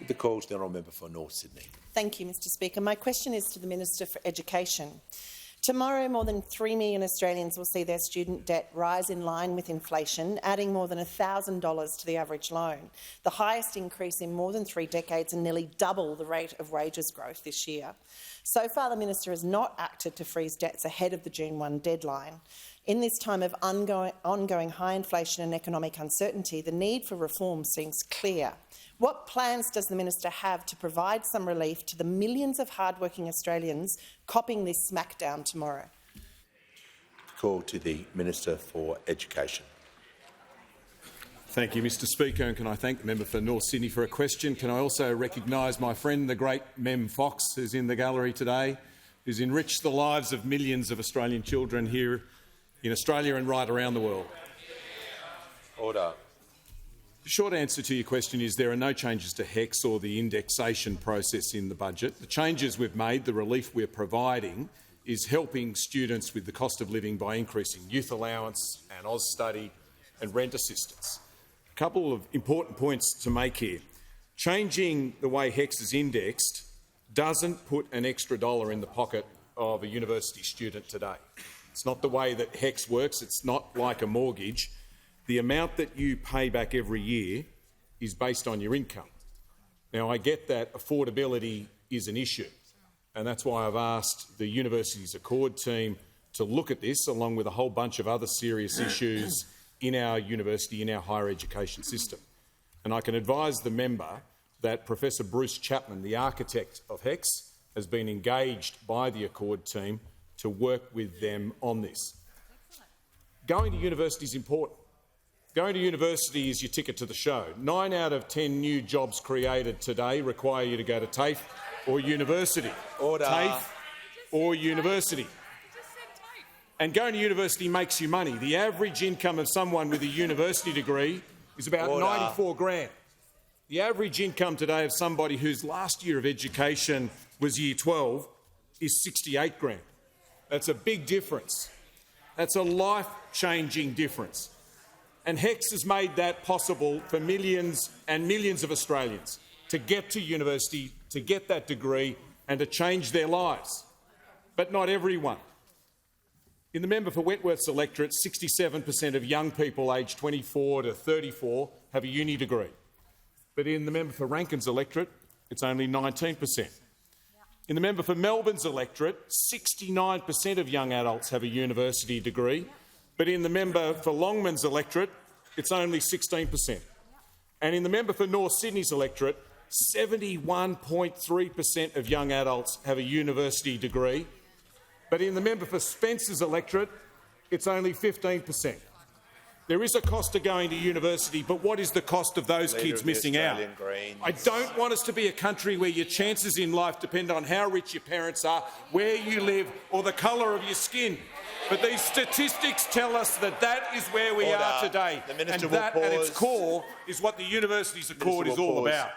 The call to the honourable member for North Sydney. Thank you, Mr Speaker. My question is to the Minister for Education. Tomorrow, more than 3 million Australians will see their student debt rise in line with inflation, adding more than $1,000 to the average loan, the highest increase in more than 3 decades and nearly double the rate of wages growth this year. So far, the Minister has not acted to freeze debts ahead of the June 1 deadline. In this time of ongoing high inflation and economic uncertainty, the need for reform seems clear. What plans does the Minister have to provide some relief to the millions of hard-working Australians copping this smackdown tomorrow? Call to the Minister for Education. Thank you, Mr Speaker, and can I thank the member for North Sydney for a question. Can I also recognise my friend, the great Mem Fox, who's in the gallery today, who's enriched the lives of millions of Australian children here in Australia and right around the world. Order. The short answer to your question is there are no changes to HECS or the indexation process in the budget. The changes we've made, the relief we're providing, is helping students with the cost of living by increasing youth allowance and Austudy and rent assistance. A couple of important points to make here. Changing the way HECS is indexed doesn't put an extra dollar in the pocket of a university student today. It's not the way that HECS works. It's not like a mortgage. The amount that you pay back every year is based on your income. Now, I get that affordability is an issue, and that's why I've asked the Universities Accord team to look at this, along with a whole bunch of other serious issues in our university, in our higher education system. And I can advise the member that Professor Bruce Chapman, the architect of HECS, has been engaged by the Accord team to work with them on this. Going to university is important. Going to university is your ticket to the show. 9 out of 10 new jobs created today require you to go to TAFE or university. Order. TAFE or university. And going to university makes you money. The average income of someone with a university degree is about Order. 94 grand. The average income today of somebody whose last year of education was year 12 is 68 grand. That's a big difference. That's a life-changing difference. And HECS has made that possible for millions and millions of Australians to get to university, to get that degree and to change their lives. But not everyone. In the member for Wentworth's electorate, 67% of young people aged 24 to 34 have a uni degree. But in the member for Rankin's electorate, it's only 19%. In the member for Melbourne's electorate, 69% of young adults have a university degree. But in the member for Longman's electorate, it's only 16%. And in the member for North Sydney's electorate, 71.3% of young adults have a university degree. But in the member for Spencer's electorate, it's only 15%. There is a cost to going to university, but what is the cost of those kids missing out? I don't want us to be a country where your chances in life depend on how rich your parents are, where you live or the colour of your skin. But these statistics tell us that that is where we are today, and that at its core is what the Universities Accord is all about.